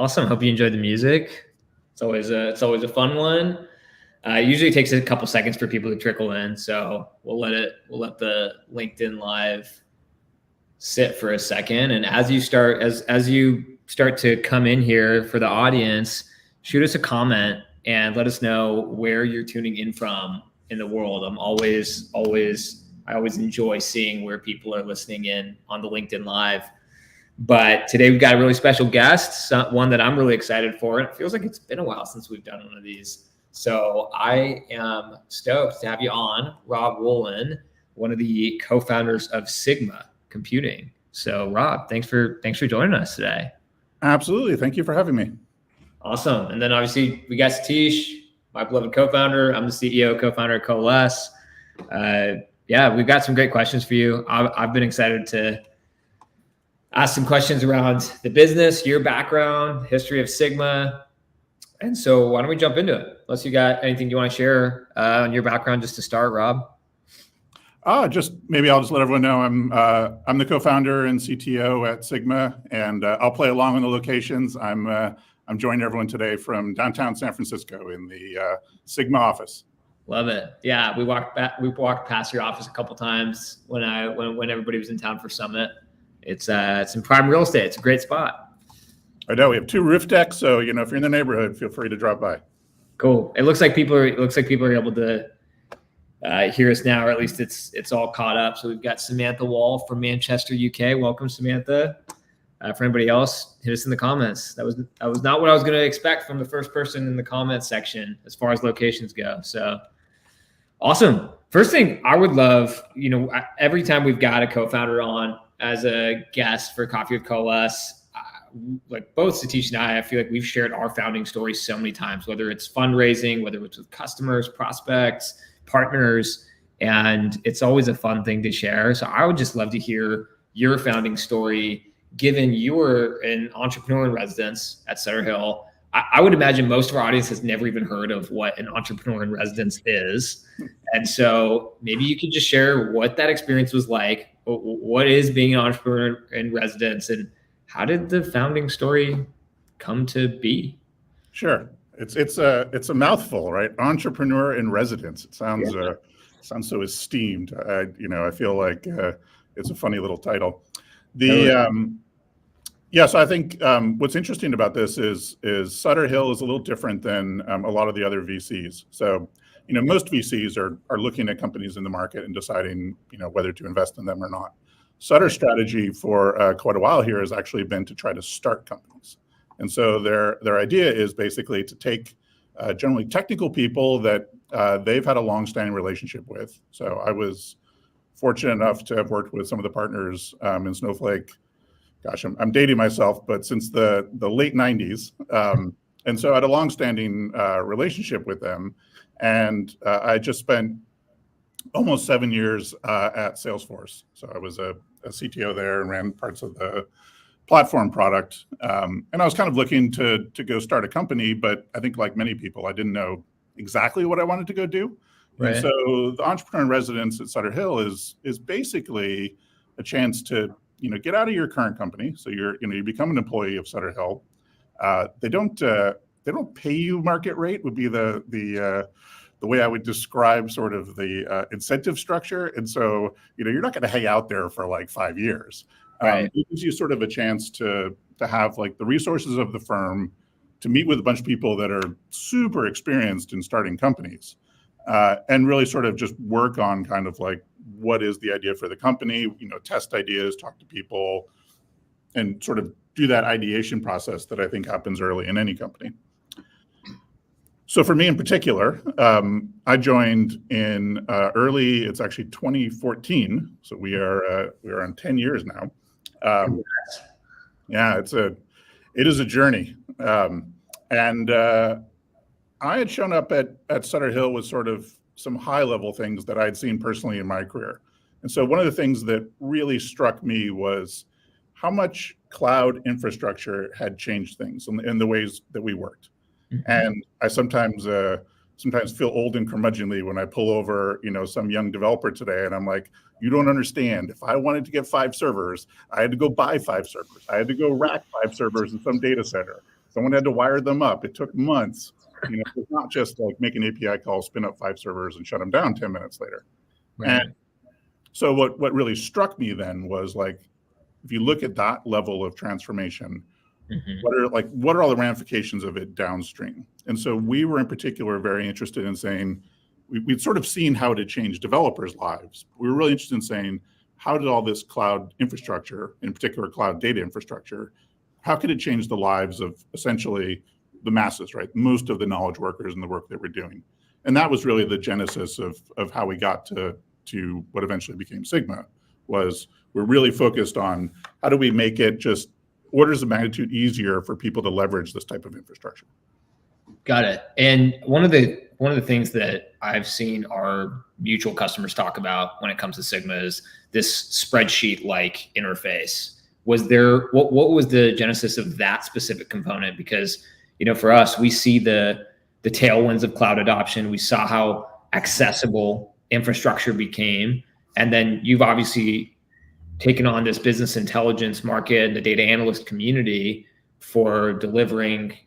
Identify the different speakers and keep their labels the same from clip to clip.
Speaker 1: Awesome. Hope you enjoyed the music. It's always a fun one. It usually takes a couple seconds for people to trickle in, so we'll let the LinkedIn Live sit for a second. And as you start to come in here for the audience, shoot us a comment and let us know where you're tuning in from in the world. I always enjoy seeing where people are listening in on the LinkedIn Live. But today we've got a really special guest, one that I'm really excited for. It feels like it's been a while since we've done one of these. So I am stoked to have you on, Rob Woollen, one of the co-founders of Sigma Computing. So Rob, thanks for joining us today.
Speaker 2: Absolutely. Thank you for having me.
Speaker 1: Awesome. And then obviously we got Satish, my beloved co-founder. I'm the CEO, co-founder of Coalesce. We've got some great questions for you. I've been excited to ask some questions around the business, your background, history of Sigma. And so why don't we jump into it? Unless you got anything you want to share on your background just to start, Rob.
Speaker 2: Just maybe I'll just let everyone know I'm the co-founder and CTO at Sigma, and I'll play along on the locations. I'm joining everyone today from downtown San Francisco in the Sigma office.
Speaker 1: Love it. Yeah, we walked past your office a couple times when everybody was in town for Summit. It's in prime real estate. It's a great spot.
Speaker 2: I know we have 2 roof decks, so if you're in the neighborhood, feel free to drop by.
Speaker 1: Cool. It looks like people are able to hear us now, or at least it's all caught up. So we've got Samantha Wall from Manchester, UK. Welcome, Samantha. For anybody else, hit us in the comments. That was not what I was going to expect from the first person in the comments section as far as locations go. So awesome. First thing I would love, every time we've got a co-founder on as a guest for Coffee with Coalesce, like both Satish and I feel like we've shared our founding story so many times, whether it's fundraising, whether it's with customers, prospects, partners, and it's always a fun thing to share. So I would just love to hear your founding story, given you were an entrepreneur in residence at Sutter Hill. I would imagine most of our audience has never even heard of what an entrepreneur in residence is. And so maybe you could just share what that experience was like. What is being an entrepreneur in residence, and how did the founding story come to be?
Speaker 2: Sure. It's a mouthful, right? Entrepreneur in residence. It sounds sounds so esteemed. I feel like it's a funny little title. So I think what's interesting about this is Sutter Hill is a little different than a lot of the other VCs. So, most VCs are looking at companies in the market and deciding, whether to invest in them or not. Sutter's strategy for quite a while here has actually been to try to start companies. And so their idea is basically to take generally technical people that they've had a long-standing relationship with. So I was fortunate enough to have worked with some of the partners in Snowflake. Gosh, I'm dating myself, but since the late 90s. And so I had a long-standing relationship with them. And I just spent almost 7 years at Salesforce. So I was a CTO there and ran parts of the platform product. And I was kind of looking to go start a company, but I think like many people, I didn't know exactly what I wanted to go do. Right. And so the entrepreneur in residence at Sutter Hill is basically a chance to get out of your current company. So you become an employee of Sutter Hill. They don't pay you market rate would be the way I would describe sort of the incentive structure. And so you're not going to hang out there for like 5 years. Right. It gives you sort of a chance to have like the resources of the firm to meet with a bunch of people that are super experienced in starting companies, and really sort of just work on kind of like what is the idea for the company, test ideas, talk to people, and sort of do that ideation process that I think happens early in any company. So for me in particular, I joined in it's actually 2014. So we are on 10 years now. It is a journey. And I had shown up at Sutter Hill with sort of some high level things that I'd seen personally in my career. And so one of the things that really struck me was how much cloud infrastructure had changed things in the ways that we worked. Mm-hmm. And I sometimes feel old and curmudgeonly when I pull over, some young developer today, and I'm like, you don't understand. If I wanted to get 5 servers, I had to go buy 5 servers. I had to go rack 5 servers in some data center. Someone had to wire them up. It took months. It's not just like make an API call, spin up 5 servers, and shut them down 10 minutes later.
Speaker 1: Right.
Speaker 2: And so what really struck me then was like, if you look at that level of transformation, what are all the ramifications of it downstream? And so we were in particular very interested in saying, we'd sort of seen how it had changed developers' lives. We were really interested in saying, how did all this cloud infrastructure, in particular cloud data infrastructure, how could it change the lives of essentially the masses, right? Most of the knowledge workers and the work that we're doing. And that was really the genesis of how we got to what eventually became Sigma, was we're really focused on how do we make it just orders of magnitude easier for people to leverage this type of infrastructure.
Speaker 1: Got it. And one of the things that I've seen our mutual customers talk about when it comes to Sigma is this spreadsheet-like interface. Was there what was the genesis of that specific component? Because for us, we see the tailwinds of cloud adoption. We saw how accessible infrastructure became, and then you've obviously taken on this business intelligence market and the data analyst community for delivering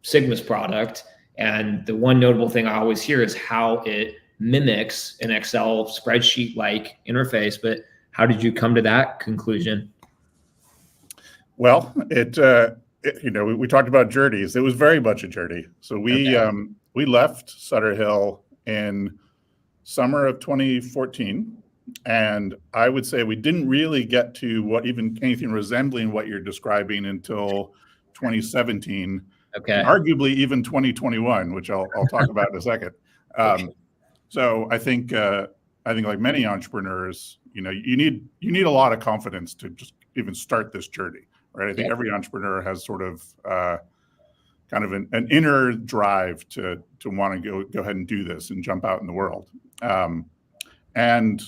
Speaker 1: Sigma's product. And the one notable thing I always hear is how it mimics an Excel spreadsheet-like interface. But how did you come to that conclusion?
Speaker 2: Well, we talked about journeys. It was very much a journey. So we left Sutter Hill in summer of 2014. And I would say we didn't really get to anything resembling what you're describing until 2017.
Speaker 1: Okay.
Speaker 2: And arguably even 2021, which I'll talk about in a second. So I think like many entrepreneurs, you need a lot of confidence to just even start this journey, right? I think every entrepreneur has sort of kind of an inner drive to want to go ahead and do this and jump out in the world. And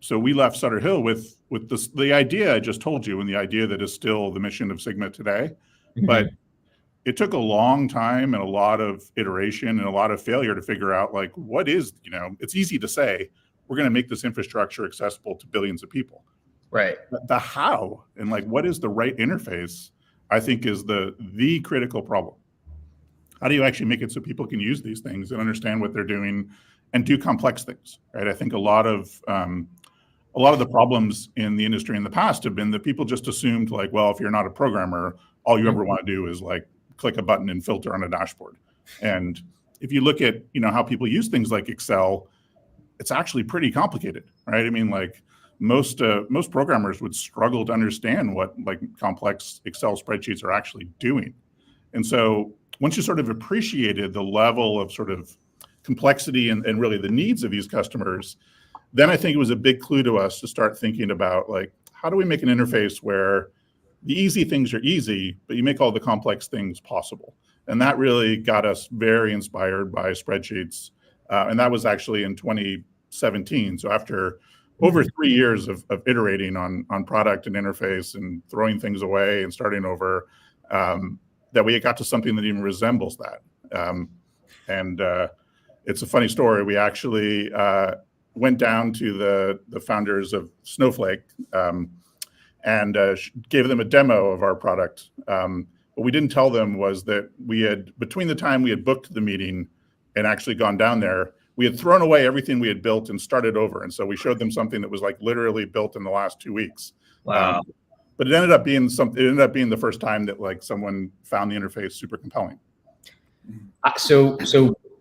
Speaker 2: so we left Sutter Hill with the idea I just told you, and the idea that is still the mission of Sigma today. But it took a long time and a lot of iteration and a lot of failure to figure out like, what is, it's easy to say, we're going to make this infrastructure accessible to billions of people.
Speaker 1: Right.
Speaker 2: The how and like, what is the right interface, I think is the critical problem. How do you actually make it so people can use these things and understand what they're doing and do complex things, right? I think a lot of the problems in the industry in the past have been that people just assumed like, well, if you're not a programmer, all you ever want to do is like click a button and filter on a dashboard. And if you look at, how people use things like Excel, it's actually pretty complicated, right? I mean, like most programmers would struggle to understand what like complex Excel spreadsheets are actually doing. And so once you sort of appreciated the level of sort of complexity and really the needs of these customers, then I think it was a big clue to us to start thinking about like, how do we make an interface where the easy things are easy, but you make all the complex things possible? And that really got us very inspired by spreadsheets. And that was actually in 2017. So after over 3 years of iterating on product and interface and throwing things away and starting over, that we got to something that even resembles that. And it's a funny story. We actually went down to the founders of Snowflake and gave them a demo of our product. What we didn't tell them was that between the time we had booked the meeting and actually gone down there, we had thrown away everything we had built and started over. And so we showed them something that was like literally built in the last 2 weeks.
Speaker 1: Wow.
Speaker 2: But it ended up being the first time that like someone found the interface super compelling.
Speaker 1: So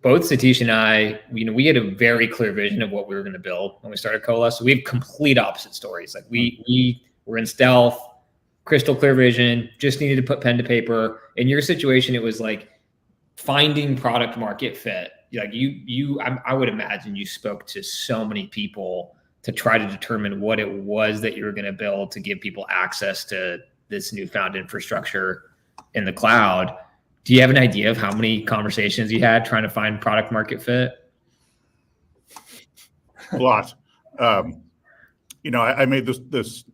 Speaker 1: both Satish and I, we had a very clear vision of what we were going to build when we started Coalesce. So we have complete opposite stories. Like we were in stealth, crystal clear vision, just needed to put pen to paper. In your situation, it was like finding product market fit. Like I would imagine you spoke to so many people to try to determine what it was that you were going to build to give people access to this newfound infrastructure in the cloud. Do you have an idea of how many conversations you had trying to find product market fit?
Speaker 2: A lot. I made this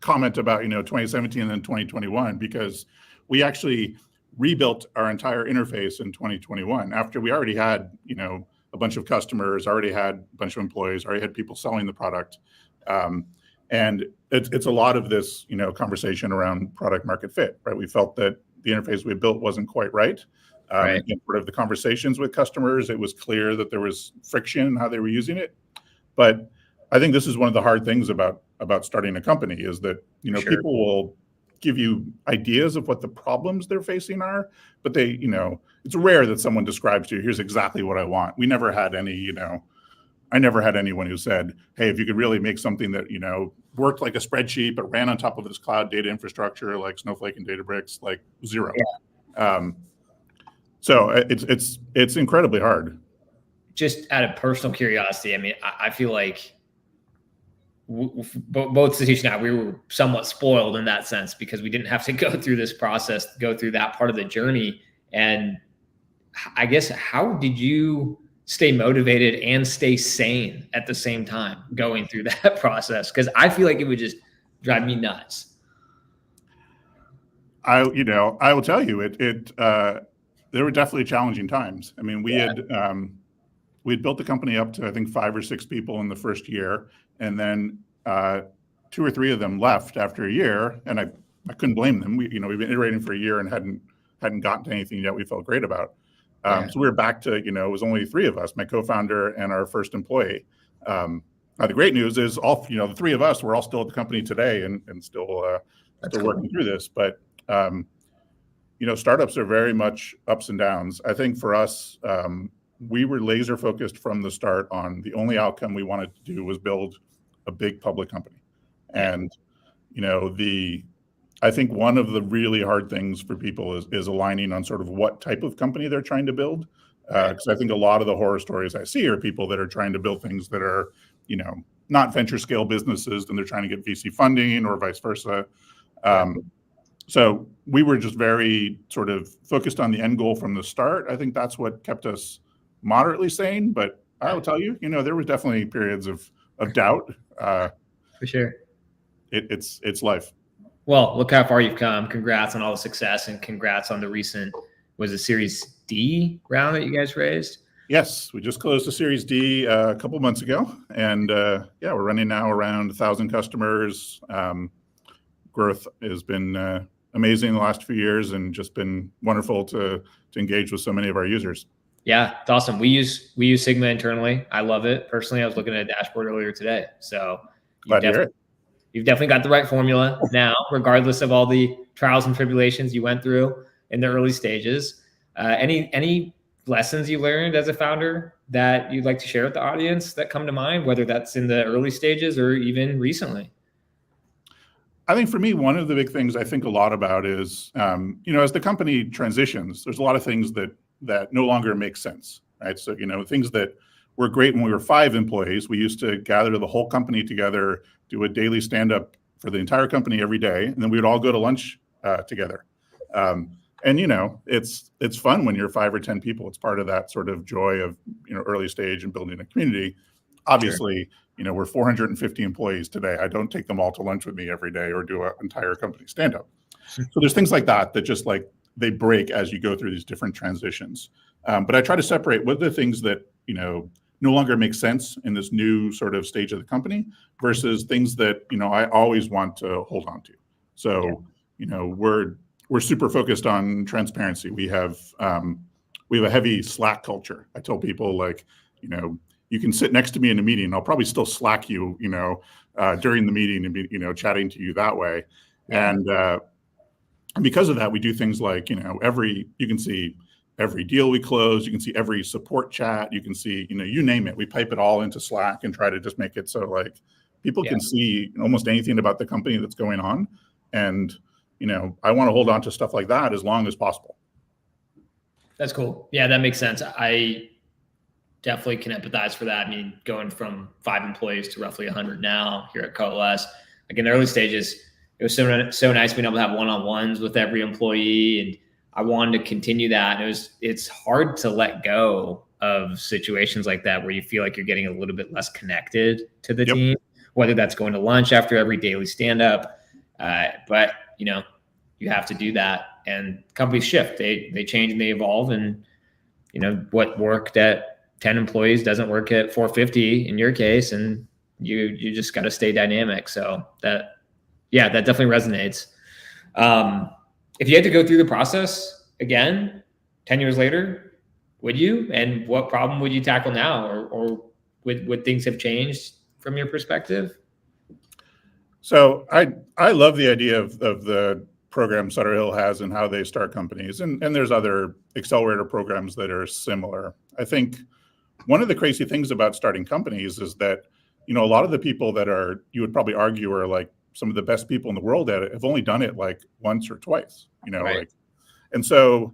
Speaker 2: comment about 2017 and then 2021 because we actually rebuilt our entire interface in 2021 after we already had a bunch of customers, already had a bunch of employees, already had people selling the product, and it's a lot of this conversation around product market fit, right? We felt that the interface we built wasn't quite right.
Speaker 1: Right.
Speaker 2: In sort of the conversations with customers, it was clear that there was friction in how they were using it. But I think this is one of the hard things about starting a company is that,
Speaker 1: Sure.
Speaker 2: people will give you ideas of what the problems they're facing are, but they, it's rare that someone describes to you, here's exactly what I want. We never had any, I never had anyone who said, hey, if you could really make something that, worked like a spreadsheet, but ran on top of this cloud data infrastructure like Snowflake and Databricks, like zero.
Speaker 1: Yeah.
Speaker 2: So it's incredibly hard.
Speaker 1: Just out of personal curiosity, I mean, I feel like both Satish and I, we were somewhat spoiled in that sense because we didn't have to go through this process, go through that part of the journey. And I guess, how did you stay motivated and stay sane at the same time going through that process? Because I feel like it would just drive me nuts.
Speaker 2: I will tell you, there were definitely challenging times. I mean, we had built the company up to, I think, 5 or 6 people in the first year, and then 2 or 3 of them left after a year, and I couldn't blame them. We've been iterating for a year and hadn't gotten to anything yet we felt great about. So we were back to, it was only 3 of us, my co-founder and our first employee. Now the great news is all, the 3 of us, we're all still at the company today and still working through this. But startups are very much ups and downs. I think for us, we were laser focused from the start on the only outcome we wanted to do was build a big public company. And, I think one of the really hard things for people is aligning on sort of what type of company they're trying to build. Because I think a lot of the horror stories I see are people that are trying to build things that are, not venture scale businesses, and they're trying to get VC funding or vice versa. So we were just very sort of focused on the end goal from the start. I think that's what kept us moderately sane. But I will tell you, there was definitely periods of doubt.
Speaker 1: For sure.
Speaker 2: It's life.
Speaker 1: Well, look how far you've come. Congrats on all the success, and congrats on the recent, was it Series D round that you guys raised?
Speaker 2: Yes, we just closed a Series D a couple months ago, and we're running now around 1,000 customers. Growth has been amazing in the last few years, and just been wonderful to engage with so many of our users.
Speaker 1: Yeah, it's awesome. We use Sigma internally. I love it personally. I was looking at a dashboard earlier today, so
Speaker 2: Glad to hear it.
Speaker 1: You've definitely got the right formula now, regardless of all the trials and tribulations you went through in the early stages. Any lessons you learned as a founder that you'd like to share with the audience that come to mind, whether that's in the early stages or even recently?
Speaker 2: I think for me, one of the big things I think a lot about is, as the company transitions, there's a lot of things that no longer make sense, right? So, things that were great when we were 5 employees. We used to gather the whole company together, do a daily stand-up for the entire company every day, and then we would all go to lunch together. And it's fun when you're 5 or 10 people. It's part of that sort of joy of early stage and building a community. Obviously, sure. We're 450 employees today. I don't take them all to lunch with me every day or do an entire company stand-up. So there's things like that just like they break as you go through these different transitions. But I try to separate what are the things that no longer make sense in this new sort of stage of the company versus things that, I always want to hold on to. So, we're super focused on transparency. We have a heavy Slack culture. I tell people you can sit next to me in a meeting. I'll probably still Slack you, during the meeting and be, chatting to you that way. Yeah. And because of that, we do things like, you can see every deal we close, you can see every support chat, you can see, you name it. We pipe it all into Slack and try to just make it so like people can see almost anything about the company that's going on. And, I want to hold on to stuff like that as long as possible.
Speaker 1: That's cool. Yeah, that makes sense. I definitely can empathize for that. I mean, going from 5 employees to roughly 100 now here at Coalesce, like in the early stages, it was so nice being able to have one-on-ones with every employee, and I wanted to continue that. It's hard to let go of situations like that where you feel like you're getting a little bit less connected to the team, whether that's going to lunch after every daily stand-up. But you have to do that, and companies shift. They change and they evolve, and what worked at 10 employees doesn't work at 450 in your case, and you just got to stay dynamic. So that definitely resonates. If you had to go through the process again, 10 years later, would you? And what problem would you tackle now? Or would things have changed from your perspective?
Speaker 2: So I love the idea of the program Sutter Hill has and how they start companies. And there's other accelerator programs that are similar. I think one of the crazy things about starting companies is that, a lot of the people that you would probably argue are like some of the best people in the world at it have only done it like once or twice,
Speaker 1: Right.
Speaker 2: and so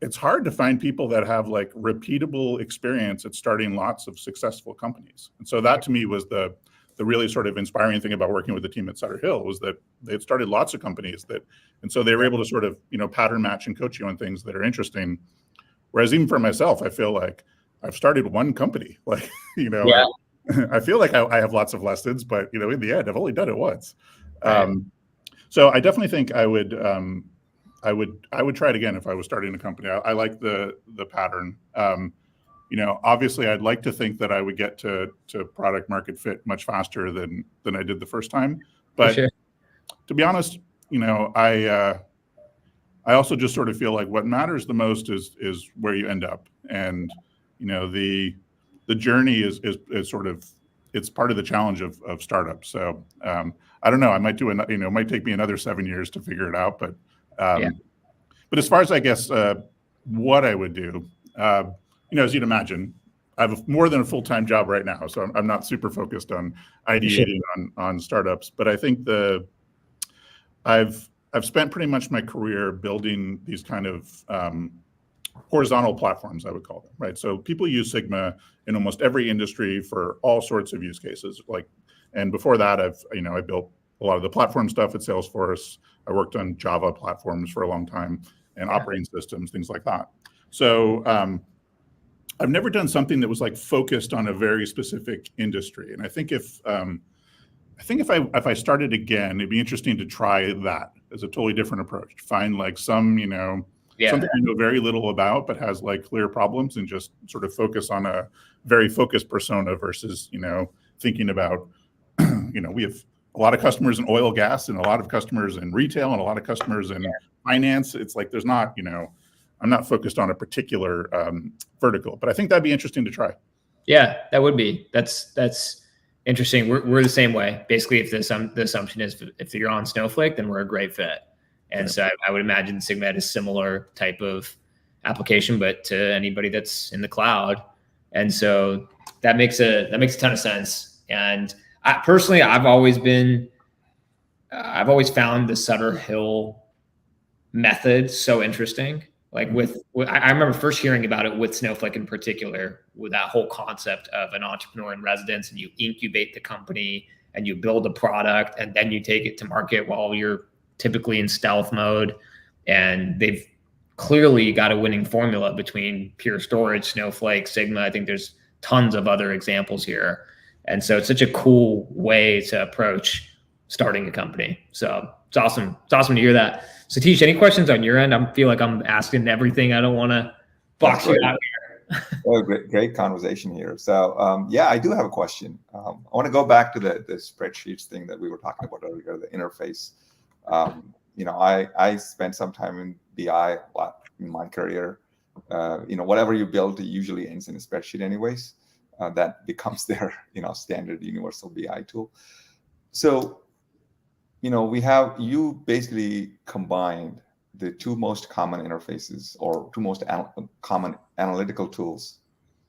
Speaker 2: it's hard to find people that have like repeatable experience at starting lots of successful companies. And so that to me was the really sort of inspiring thing about working with the team at Sutter Hill, was that they had started lots of companies and so they were able to sort of, pattern match and coach you on things that are interesting. Whereas even for myself, I feel like I've started one company, like,
Speaker 1: Yeah.
Speaker 2: I feel like I have lots of lessons, but in the end, I've only done it once.
Speaker 1: Right.
Speaker 2: So I definitely think I would try it again if I was starting a company. I like the pattern. Obviously, I'd like to think that I would get to product market fit much faster than I did the first time. But
Speaker 1: sure.
Speaker 2: To be honest, I also just sort of feel like what matters the most is where you end up, and the journey is sort of, it's part of the challenge of startups. So I don't know. I might it might take me another 7 years to figure it out, but but as far as I guess what I would do, as you'd imagine, I have more than a full-time job right now, so I'm not super focused on ideating on startups. But I think I've spent pretty much my career building these kind of horizontal platforms, I would call them, right? So people use Sigma in almost every industry for all sorts of use cases. And before that, I built a lot of the platform stuff at Salesforce. I worked on Java platforms for a long time and operating systems, things like that. So I've never done something that was like focused on a very specific industry. And I think if I started again, it'd be interesting to try that as a totally different approach. Find like something I know very little about, but has like clear problems, and just sort of focus on a very focused persona versus, thinking about, we have a lot of customers in oil, gas, and a lot of customers in retail, and a lot of customers in finance. It's like, there's not, I'm not focused on a particular vertical, but I think that'd be interesting to try.
Speaker 1: Yeah, that would be. That's interesting. We're the same way. Basically, if the assumption is if you're on Snowflake, then we're a great fit. And so I would imagine Sigma had a similar type of application, but to anybody that's in the cloud. And so that makes a ton of sense. And I've always found the Sutter Hill method so interesting. Like I remember first hearing about it with Snowflake in particular, with that whole concept of an entrepreneur in residence, and you incubate the company and you build a product and then you take it to market while you're typically in stealth mode. And they've clearly got a winning formula between Pure Storage, Snowflake, Sigma. I think there's tons of other examples here. And so it's such a cool way to approach starting a company. So it's awesome. It's awesome to hear that. Satish, any questions on your end? I feel like I'm asking everything. I don't want to box you out here.
Speaker 3: Well, great conversation here. So I do have a question. I want to go back to the spreadsheets thing that we were talking about earlier, the interface. I spent some time in BI a lot in my career. Whatever you build, it usually ends in a spreadsheet anyways. That becomes their, standard universal BI tool. So, you basically combined the two most common interfaces, or two most common analytical tools,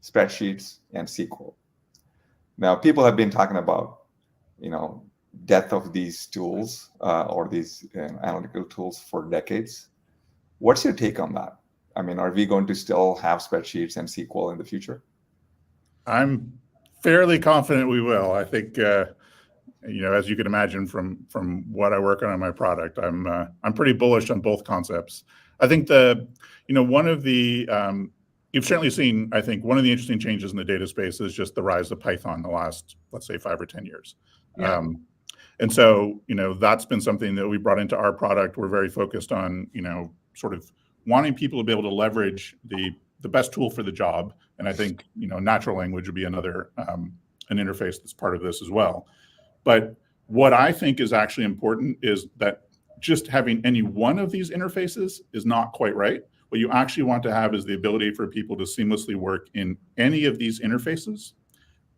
Speaker 3: spreadsheets and SQL. Now, people have been talking about, depth of these tools or these analytical tools for decades. What's your take on that? I mean, are we going to still have spreadsheets and SQL in the future?
Speaker 2: I'm fairly confident we will. I think, as you can imagine from what I work on my product, I'm pretty bullish on both concepts. I think one of the you've certainly seen, I think, one of the interesting changes in the data space is just the rise of Python in the last, let's say, 5 or 10 years.
Speaker 1: Yeah.
Speaker 2: And so, that's been something that we brought into our product. We're very focused on, sort of wanting people to be able to leverage the best tool for the job. And I think, natural language would be another, an interface that's part of this as well. But what I think is actually important is that just having any one of these interfaces is not quite right. What you actually want to have is the ability for people to seamlessly work in any of these interfaces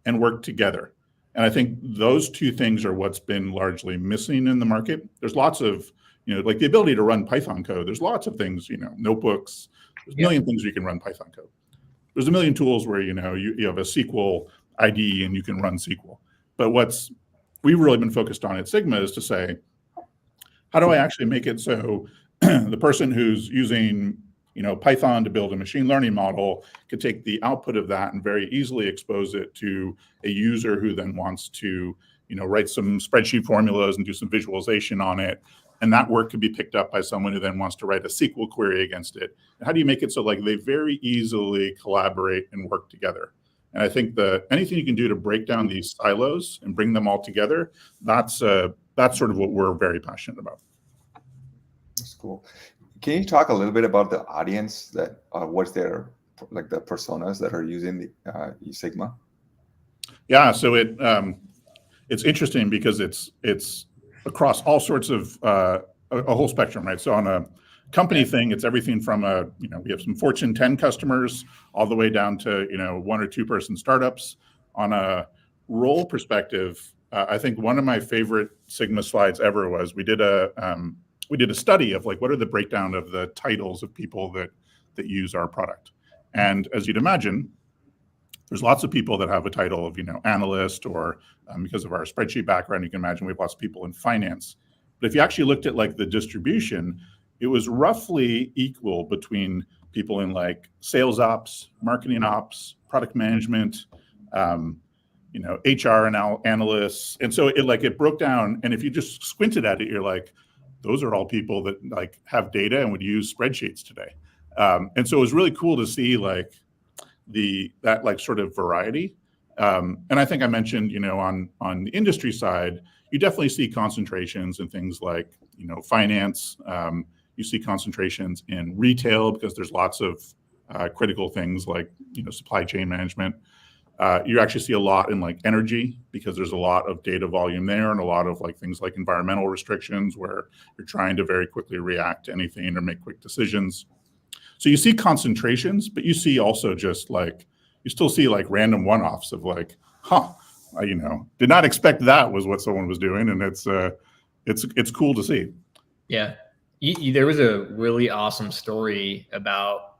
Speaker 2: and work together. And I think those two things are what's been largely missing in the market. There's lots of, like the ability to run Python code. There's lots of things, notebooks. There's a million things you can run Python code. There's a million tools where, you have a SQL IDE and you can run SQL. But we've really been focused on at Sigma is to say, how do I actually make it so the person who's using Python to build a machine learning model could take the output of that and very easily expose it to a user who then wants to, write some spreadsheet formulas and do some visualization on it. And that work could be picked up by someone who then wants to write a SQL query against it. And how do you make it so like they very easily collaborate and work together? And I think anything you can do to break down these silos and bring them all together, that's sort of what we're very passionate about.
Speaker 3: That's cool. Can you talk a little bit about the audience that what's their like the personas that are using the Sigma?
Speaker 2: Yeah, so it's interesting because it's across all sorts of a whole spectrum, right? So on a company thing, it's everything from we have some Fortune 10 customers all the way down to 1 or 2 person startups. On a role perspective, I think one of my favorite Sigma slides ever was we did a study of like what are the breakdown of the titles of people that use our product. And as you'd imagine, there's lots of people that have a title of analyst, or because of our spreadsheet background, you can imagine we have lots of people in finance. But if you actually looked at like the distribution, it was roughly equal between people in like sales ops, marketing ops, product management, HR and analysts. And so it broke down. And if you just squinted at it, you're like, those are all people that like have data and would use spreadsheets today. And so it was really cool to see like that like sort of variety. And I think I mentioned, on the industry side, you definitely see concentrations in things like, finance. You see concentrations in retail because there's lots of critical things like, supply chain management. You actually see a lot in like energy because there's a lot of data volume there and a lot of like things like environmental restrictions where you're trying to very quickly react to anything or make quick decisions. So you see concentrations, but you see also just like, you still see like random one-offs of like, did not expect that was what someone was doing. And it's cool to see.
Speaker 1: Yeah. There was a really awesome story about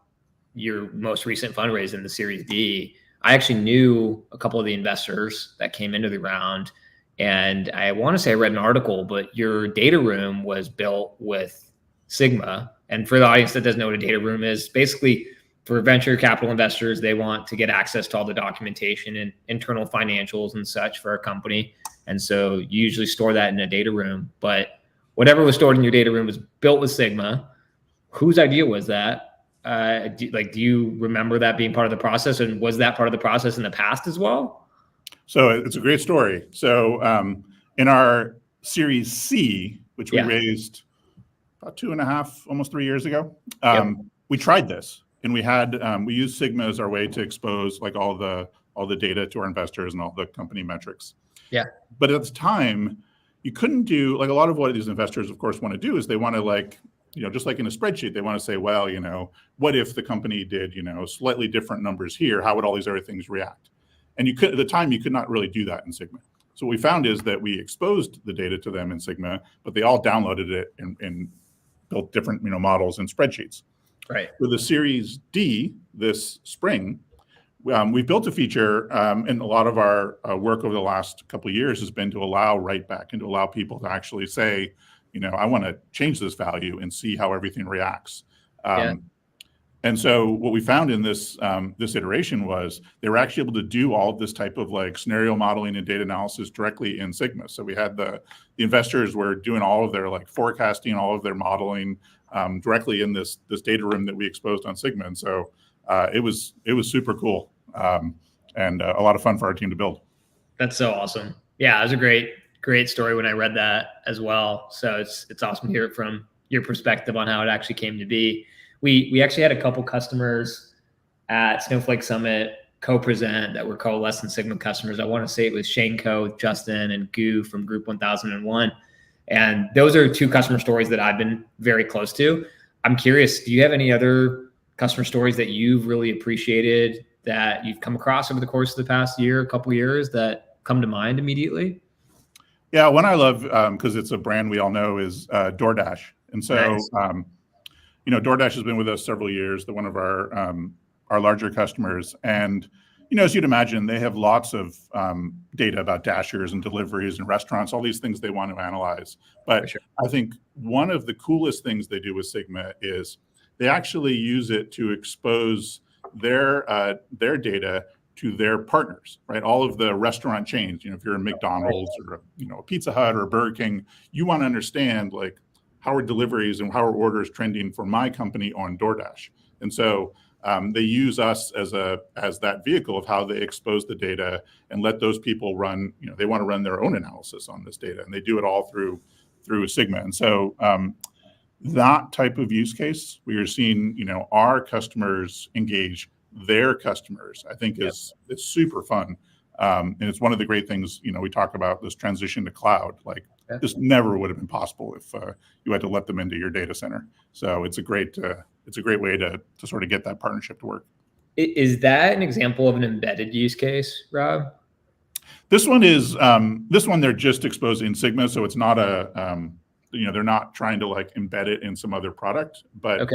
Speaker 1: your most recent fundraise in the Series D. I actually knew a couple of the investors that came into the round, and I want to say I read an article, but your data room was built with Sigma. And for the audience that doesn't know what a data room is, basically for venture capital investors, they want to get access to all the documentation and internal financials and such for a company. And so you usually store that in a data room, but whatever was stored in your data room was built with Sigma. Whose idea was that? Do you remember that being part of the process? And was that part of the process in the past as well?
Speaker 2: So it's a great story. So in our Series C, which we raised about 2.5, almost 3 years ago, we tried this, and we used Sigma as our way to expose like all the data to our investors and all the company metrics. Yeah. But at the time, you couldn't do like a lot of what these investors, of course, want to do is they want to like, just like in a spreadsheet, they want to say, well, what if the company did, slightly different numbers here? How would all these other things react? And at the time, you could not really do that in Sigma. So what we found is that we exposed the data to them in Sigma, but they all downloaded it and built different, models and spreadsheets. Right. For the Series D this spring, we built a feature, and a lot of our work over the last couple of years has been to allow write back and to allow people to actually say, I want to change this value and see how everything reacts. And so what we found in this iteration was they were actually able to do all of this type of like scenario modeling and data analysis directly in Sigma. So we had the investors were doing all of their like forecasting, all of their modeling directly in this data room that we exposed on Sigma. And so it was super cool and a lot of fun for our team to build.
Speaker 1: That's so awesome. Yeah, it was a great story when I read that as well. So it's awesome to hear it from your perspective on how it actually came to be. We actually had a couple customers at Snowflake Summit co-present that were Coalesce and Sigma customers. I want to say it was Shane Co, Justin, and Gu from Group 1001. And those are two customer stories that I've been very close to. I'm curious, do you have any other customer stories that you've really appreciated that you've come across over the course of the past year, couple years that come to mind immediately?
Speaker 2: Yeah, one I love, because it's a brand we all know, is DoorDash. And so,
Speaker 1: Nice.
Speaker 2: DoorDash has been with us several years. They're one of our larger customers. And, as you'd imagine, they have lots of data about dashers and deliveries and restaurants, all these things they want to analyze. But
Speaker 1: Sure.
Speaker 2: I think one of the coolest things they do with Sigma is they actually use it to expose their data to their partners, right? All of the restaurant chains, if you're a McDonald's or a Pizza Hut or a Burger King, you want to understand like how are deliveries and how are orders trending for my company on DoorDash. And so they use us as that vehicle of how they expose the data and let those people run, they want to run their own analysis on this data, and they do it all through Sigma. And so that type of use case, we are seeing, our customers engage their customers, I think is super fun. And it's one of the great things, we talk about this transition to cloud. Like this never would have been possible if you had to let them into your data center. So it's a great way to sort of get that partnership to work.
Speaker 1: Is that an example of an embedded use case, Rob?
Speaker 2: This one they're just exposing Sigma, so it's not they're not trying to like embed it in some other product, but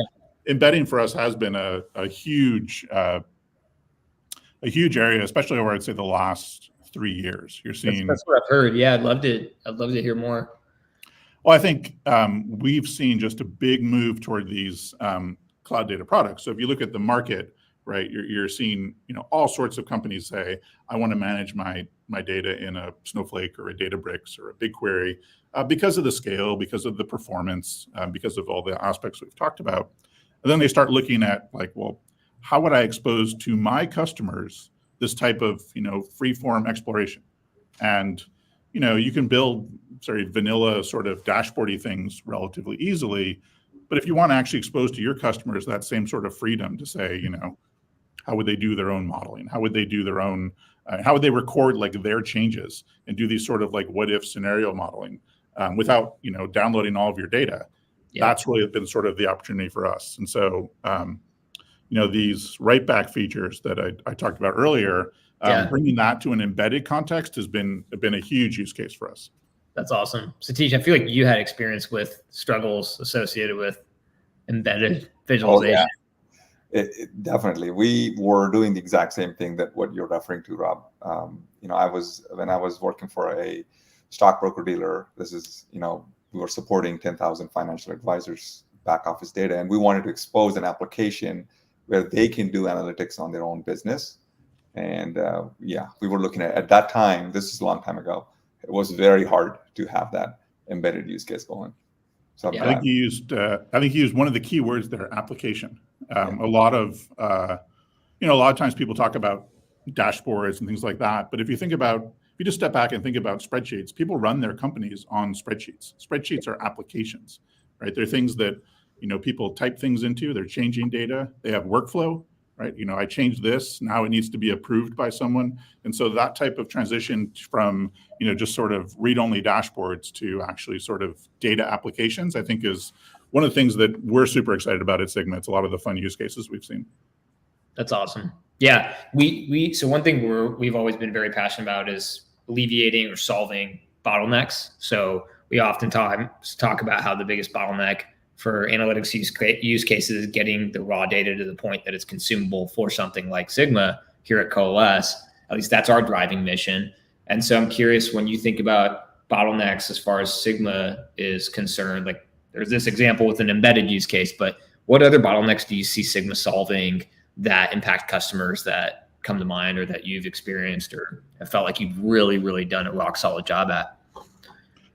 Speaker 2: embedding for us has been a huge area, especially over, I'd say, the last 3 years. You're seeing
Speaker 1: that's what I've heard. Yeah, I'd love to hear more.
Speaker 2: Well, I think we've seen just a big move toward these cloud data products. So if you look at the market, right, you're seeing all sorts of companies say, I want to manage my data in a Snowflake or a Databricks or a BigQuery because of the scale, because of the performance, because of all the aspects we've talked about. And then they start looking at like, well, how would I expose to my customers this type of free-form exploration? And you can build vanilla sort of dashboardy things relatively easily, but if you want to actually expose to your customers that same sort of freedom to say, how would they do their own modeling? How would they do their own? How would they record like their changes and do these sort of like what if scenario modeling without downloading all of your data? Yeah. That's really been sort of the opportunity for us. And so these write back features that I talked about earlier, bringing that to an embedded context has been a huge use case for us.
Speaker 1: That's awesome. Satish, I feel like you had experience with struggles associated with embedded visualization.
Speaker 3: Oh, yeah. Definitely. We were doing the exact same thing that what you're referring to, Rob. When I was working for a stockbroker dealer, this is, we were supporting 10,000 financial advisors back office data, and we wanted to expose an application where they can do analytics on their own business. And we were looking at that time, this is a long time ago, it was very hard to have that embedded use case going. So
Speaker 2: I think you used one of the key words there, application. A lot of times people talk about dashboards and things like that, but if you just step back and think about spreadsheets, people run their companies on spreadsheets. Spreadsheets are applications, right? They're things that people type things into. They're changing data. They have workflow, right? I changed this. Now it needs to be approved by someone. And so that type of transition from just sort of read-only dashboards to actually sort of data applications, I think is one of the things that we're super excited about at Sigma. It's a lot of the fun use cases we've seen.
Speaker 1: That's awesome. Yeah, so one thing we've always been very passionate about is alleviating or solving bottlenecks. So we often talk about how the biggest bottleneck for analytics use cases is getting the raw data to the point that it's consumable for something like Sigma here at Coalesce. At least that's our driving mission. And so I'm curious, when you think about bottlenecks as far as Sigma is concerned, like there's this example with an embedded use case, but what other bottlenecks do you see Sigma solving that impact customers that come to mind or that you've experienced or have felt like you've really, really done a rock solid job at?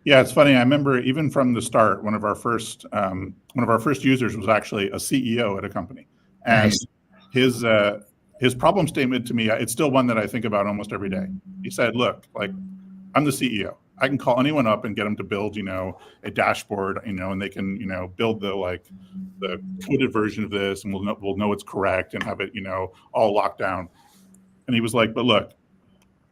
Speaker 2: Yeah, it's funny. I remember even from the start, one of our first users was actually a CEO at a company, and his problem statement to me, it's still one that I think about almost every day. He said, "Look, like I'm the CEO. I can call anyone up and get them to build, a dashboard, and they can, build the coded version of this, and we'll know it's correct and have it, all locked down." And he was like, "But look,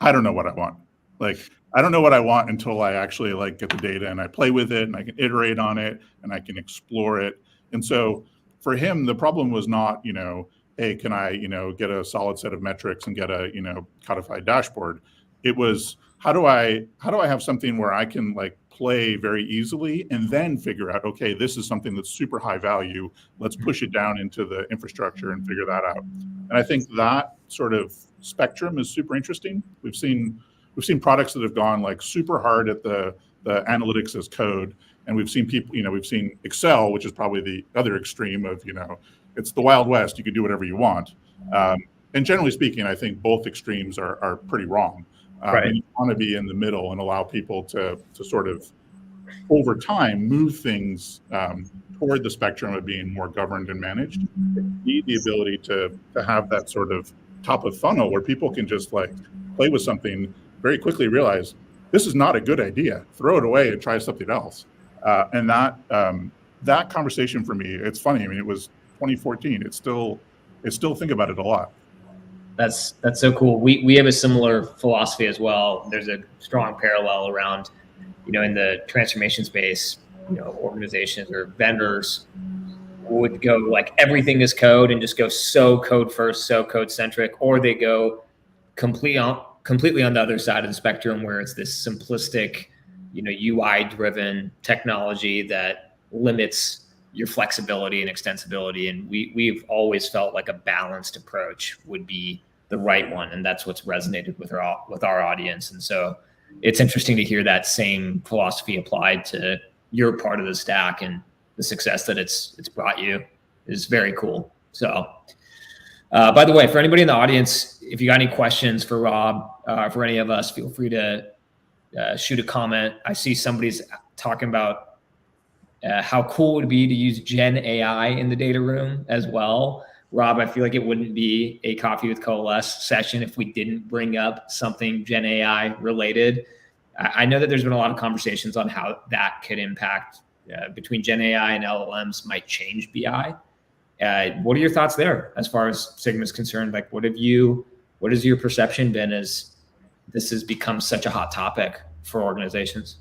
Speaker 2: I don't know what I want. Like, I don't know what I want until I actually like get the data and I play with it and I can iterate on it and I can explore it. And so for him, the problem was not, hey, can I, get a solid set of metrics and get a, codified dashboard? It was, how do I have something where I can like play very easily and then figure out, okay, this is something that's super high value. Let's push it down into the infrastructure and figure that out. And I think that sort of spectrum is super interesting. We've seen products that have gone like super hard at the analytics as code. And we've seen people, we've seen Excel, which is probably the other extreme of, it's the Wild West. You can do whatever you want. And generally speaking, I think both extremes are pretty wrong.
Speaker 1: Right.
Speaker 2: And you want to be in the middle and allow people to sort of, over time, move things toward the spectrum of being more governed and managed. You need the ability to have that sort of top of funnel where people can just like play with something, very quickly realize this is not a good idea, throw it away and try something else. And that conversation for me, it's funny. I mean, it was 2014. I still think about it a lot.
Speaker 1: That's so cool. We have a similar philosophy as well. There's a strong parallel around, in the transformation space, organizations or vendors would go like everything is code and just go so code first, so code centric, or they go completely on the other side of the spectrum where it's this simplistic, UI driven technology that limits your flexibility and extensibility. And we've always felt like a balanced approach would be the right one. And that's what's resonated with our audience. And so it's interesting to hear that same philosophy applied to your part of the stack, and the success that it's brought you is very cool. So by the way, for anybody in the audience, if you got any questions for Rob, for any of us, feel free to shoot a comment. I see somebody's talking about how cool it would be to use Gen AI in the data room as well. Rob, I feel like it wouldn't be a Coffee with Coalesce session if we didn't bring up something Gen AI related. I know that there's been a lot of conversations on how that could impact between Gen AI and LLMs might change BI. What are your thoughts there as far as Sigma is concerned? Like, what has your perception been as this has become such a hot topic for organizations?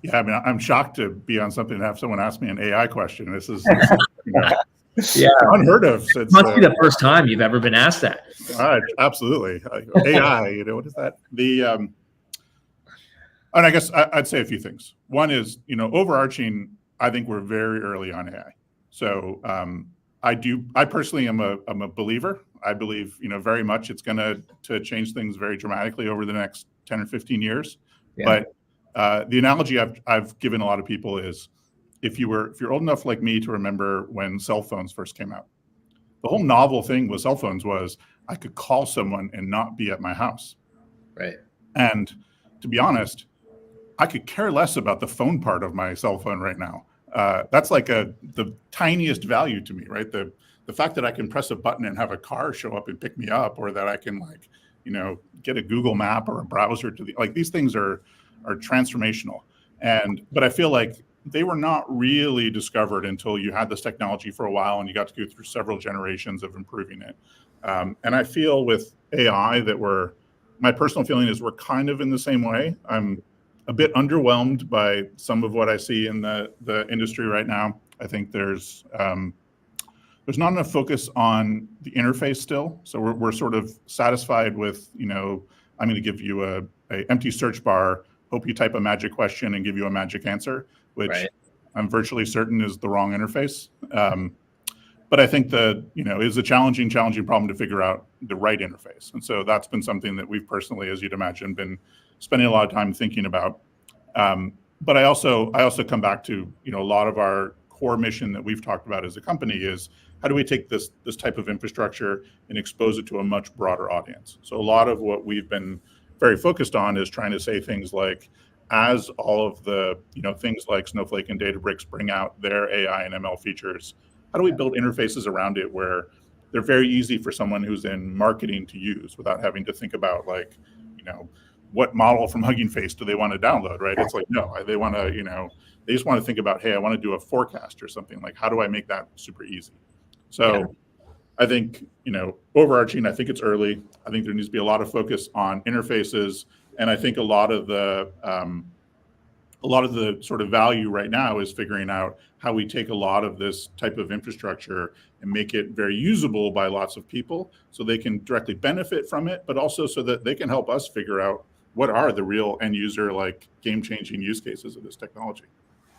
Speaker 2: Yeah, I mean, I'm shocked to be on something and have someone ask me an AI question. This is unheard of.
Speaker 1: It must be the first time you've ever been asked that.
Speaker 2: Absolutely. AI, what is that? And I guess I'd say a few things. One is, overarching, I think we're very early on AI. So I personally am a believer. I believe, very much it's going to change things very dramatically over the next 10 or 15 years. Yeah. But the analogy I've given a lot of people is, if you're old enough like me to remember when cell phones first came out, the whole novel thing with cell phones was I could call someone and not be at my house.
Speaker 1: Right.
Speaker 2: And to be honest, I could care less about the phone part of my cell phone right now. That's like the tiniest value to me, right? The fact that I can press a button and have a car show up and pick me up, or that I can get a Google map or a browser to these things are transformational. But I feel like they were not really discovered until you had this technology for a while and you got to go through several generations of improving it. And I feel with AI that my personal feeling is we're kind of in the same way. I'm a bit underwhelmed by some of what I see in the industry right now. I think there's not enough focus on the interface still. So we're sort of satisfied with, I'm going to give you a empty search bar, hope you type a magic question and give you a magic answer, which right. I'm virtually certain is the wrong interface. But I think is a challenging problem to figure out the right interface. And so that's been something that we've personally, as you'd imagine, been spending a lot of time thinking about. But I also come back to, a lot of our core mission that we've talked about as a company is, how do we take this type of infrastructure and expose it to a much broader audience? So a lot of what we've been very focused on is trying to say things like, as all of the things like Snowflake and Databricks bring out their AI and ML features, how do we build interfaces around it where they're very easy for someone who's in marketing to use without having to think about what model from Hugging Face do they want to download, right? It's like, no, they want to, they just want to think about, hey, I want to do a forecast or something. Like, how do I make that super easy? So I think, overarching, I think it's early. I think there needs to be a lot of focus on interfaces And I think a lot of the sort of value right now is figuring out how we take a lot of this type of infrastructure and make it very usable by lots of people so they can directly benefit from it, but also so that they can help us figure out what are the real end user, like game-changing use cases of this technology.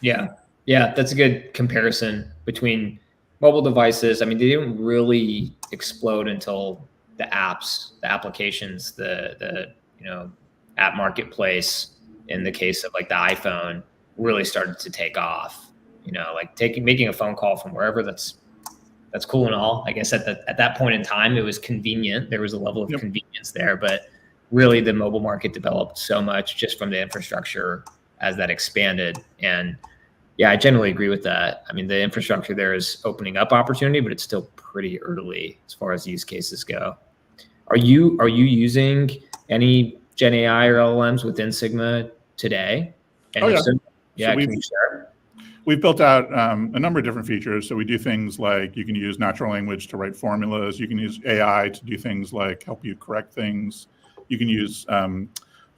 Speaker 1: Yeah. Yeah. That's a good comparison between mobile devices. I mean, they didn't really explode until the apps, the applications, the app marketplace in the case of like the iPhone really started to take off. Like making a phone call from wherever, that's cool and all. I guess at that point in time, it was convenient. There was a level of convenience there, but really the mobile market developed so much just from the infrastructure as that expanded. And yeah, I generally agree with that. I mean, the infrastructure there is opening up opportunity, but it's still pretty early as far as use cases go. Are you using any Gen AI or LLMs within Sigma today? And
Speaker 2: Oh, yeah.
Speaker 1: Yeah,
Speaker 2: so
Speaker 1: can you share?
Speaker 2: We've built out a number of different features. So we do things like you can use natural language to write formulas. You can use AI to do things like help you correct things. You can use some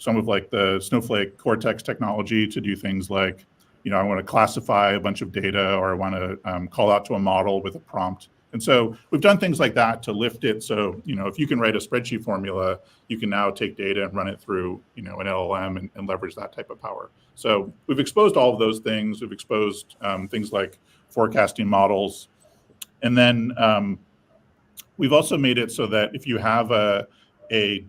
Speaker 2: of like the Snowflake Cortex technology to do things like, I want to classify a bunch of data, or I want to call out to a model with a prompt. And so we've done things like that to lift it. So, if you can write a spreadsheet formula, you can now take data and run it through, an LLM and leverage that type of power. So we've exposed all of those things. We've exposed things like forecasting models. And then we've also made it so that if you have a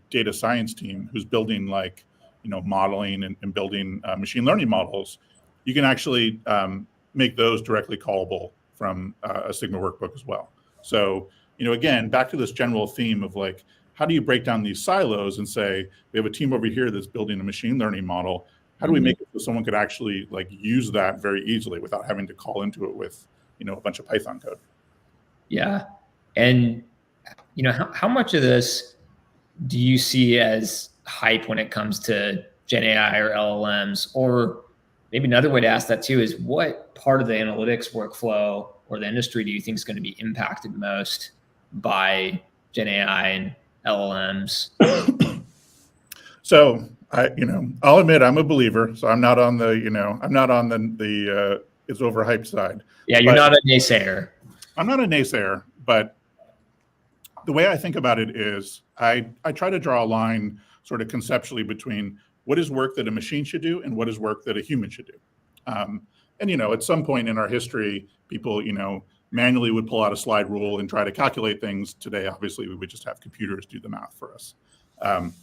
Speaker 2: data science team who's building like, modeling and building machine learning models, you can actually make those directly callable from a Sigma workbook as well. So, again, back to this general theme of like, how do you break down these silos and say, we have a team over here that's building a machine learning model. How do we make it so someone could actually like use that very easily without having to call into it with, a bunch of Python code?
Speaker 1: Yeah. And, how much of this do you see as hype when it comes to Gen AI or LLMs? Or maybe another way to ask that too is, what part of the analytics workflow or the industry do you think is going to be impacted most by Gen AI and LLMs?
Speaker 2: So I'll admit I'm a believer. So I'm not on the it's overhyped side.
Speaker 1: Yeah, you're not a naysayer.
Speaker 2: I'm not a naysayer, but the way I think about it is I try to draw a line sort of conceptually between what is work that a machine should do and what is work that a human should do. And at some point in our history, people, manually would pull out a slide rule and try to calculate things. Today, obviously, we would just have computers do the math for us,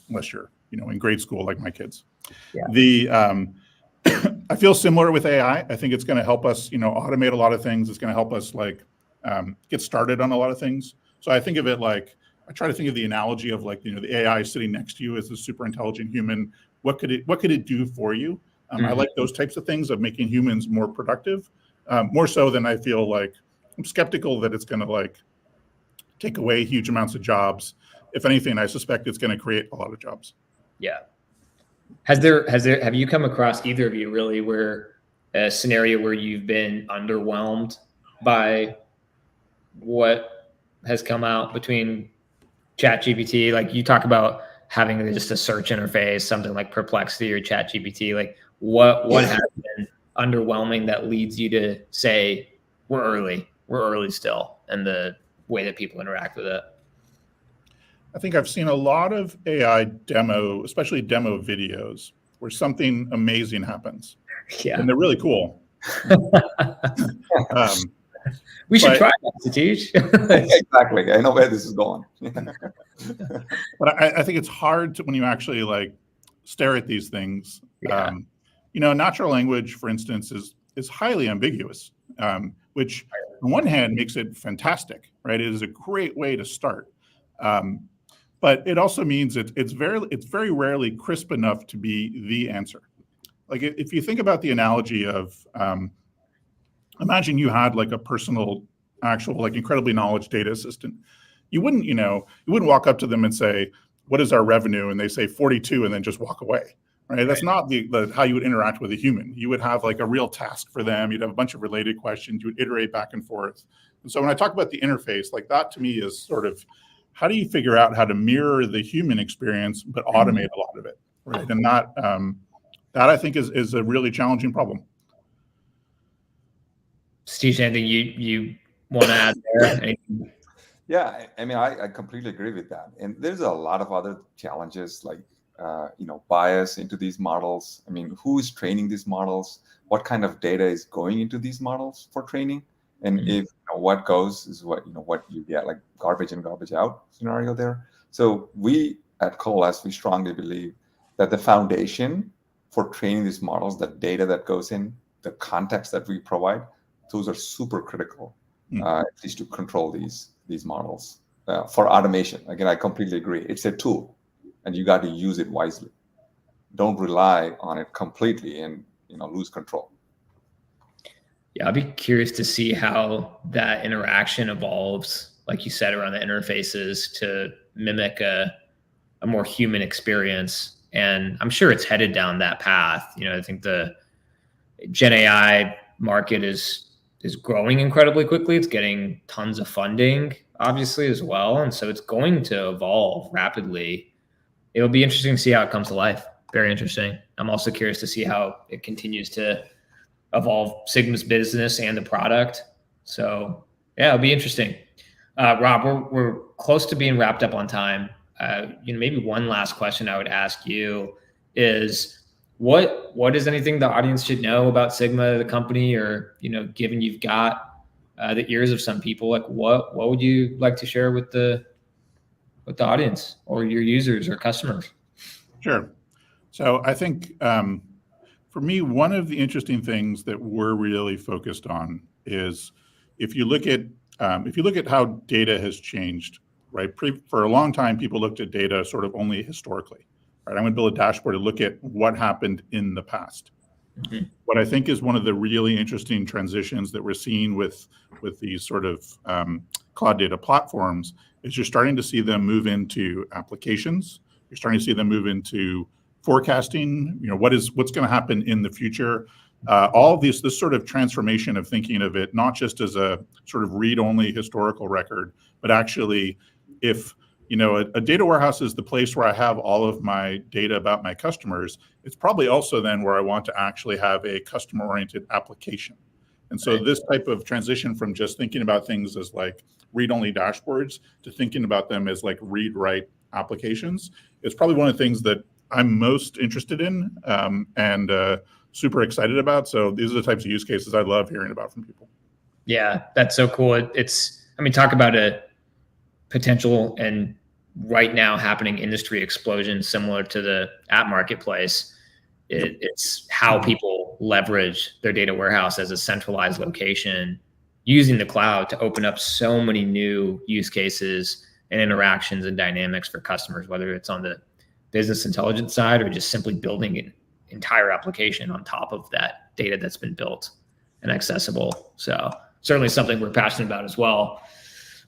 Speaker 2: unless you're, in grade school like my kids. Yeah. I feel similar with AI. I think it's going to help us, automate a lot of things. It's going to help us like get started on a lot of things. So I think of it like, I try to think of the analogy of like, the AI sitting next to you as a super intelligent human. What could it do for you? I like those types of things of making humans more productive, more so than I feel like I'm skeptical that it's going to like take away huge amounts of jobs. If anything, I suspect it's going to create a lot of jobs.
Speaker 1: Yeah. Have you come across, either of you really, where a scenario where you've been underwhelmed by what has come out between ChatGPT? Like you talk about having just a search interface, something like Perplexity or ChatGPT. Like what has been underwhelming that leads you to say we're early still in the way that people interact with it?
Speaker 2: I think I've seen a lot of AI demo, especially demo videos, where something amazing happens.
Speaker 1: Yeah.
Speaker 2: And they're really cool.
Speaker 1: We should try that, Satish.
Speaker 3: Exactly. I know where this is going.
Speaker 2: But I think it's hard when you actually like stare at these things.
Speaker 1: Yeah.
Speaker 2: Natural language, for instance, is highly ambiguous, which on one hand makes it fantastic, right? It is a great way to start. But it also means it's very rarely crisp enough to be the answer. Like if you think about the analogy of, imagine you had like a personal, actual, like incredibly knowledge data assistant. You wouldn't walk up to them and say, "What is our revenue?" And they say 42, and then just walk away, right? That's not the how you would interact with a human. You would have like a real task for them. You'd have a bunch of related questions. You would iterate back and forth. And so when I talk about the interface, like that to me is sort of, how do you figure out how to mirror the human experience but automate a lot of it, right? And that I think is a really challenging problem.
Speaker 1: Steve, anything you want to add there?
Speaker 3: Yeah, I mean, I completely agree with that. And there's a lot of other challenges like, bias into these models. I mean, who is training these models? What kind of data is going into these models for training? And if what goes is what you get, like garbage in, garbage out scenario there. So we at Coalesce, we strongly believe that the foundation for training these models, the data that goes in, the context that we provide, those are super critical, at least to control these models for automation. Again, I completely agree. It's a tool, and you got to use it wisely. Don't rely on it completely and lose control.
Speaker 1: Yeah, I'll be curious to see how that interaction evolves, like you said, around the interfaces to mimic a more human experience. And I'm sure it's headed down that path. I think the Gen AI market is growing incredibly quickly. It's getting tons of funding, obviously, as well. And so it's going to evolve rapidly. It'll be interesting to see how it comes to life. Very interesting. I'm also curious to see how it continues to evolve Sigma's business and the product. So yeah, it'll be interesting. Rob, we're close to being wrapped up on time. Maybe one last question I would ask you is what is anything the audience should know about Sigma, the company, or given you've got the ears of some people, like what would you like to share with the audience or your users or customers?
Speaker 2: Sure. So I think for me, one of the interesting things that we're really focused on is if you look at how data has changed, right? For a long time, people looked at data sort of only historically, right? I'm going to build a dashboard to look at what happened in the past. Mm-hmm. What I think is one of the really interesting transitions that we're seeing with these sort of cloud data platforms is you're starting to see them move into applications. You're starting to see them move into forecasting, what's going to happen in the future. All of this sort of transformation of thinking of it, not just as a sort of read-only historical record, but actually if, a data warehouse is the place where I have all of my data about my customers, it's probably also then where I want to actually have a customer-oriented application. And so this type of transition from just thinking about things as like read-only dashboards to thinking about them as like read-write applications is probably one of the things that I'm most interested in and super excited about. So these are the types of use cases I love hearing about from people. Yeah,
Speaker 1: that's so cool. Talk about a potential and right now happening industry explosion similar to the app marketplace. It's how people leverage their data warehouse as a centralized location using the cloud to open up so many new use cases and interactions and dynamics for customers, whether it's on the business intelligence side or just simply building an entire application on top of that data that's been built and accessible. So certainly something we're passionate about as well.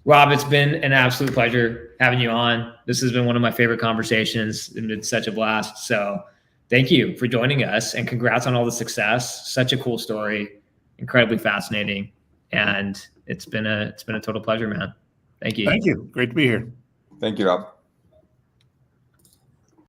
Speaker 1: Rob, it's been an absolute pleasure having you on. This has been one of my favorite conversations and it's such a blast. So thank you for joining us and congrats on all the success. Such a cool story, incredibly fascinating. And it's been a total pleasure, man. Thank you.
Speaker 2: Thank you. Great to be here.
Speaker 3: Thank you, Rob.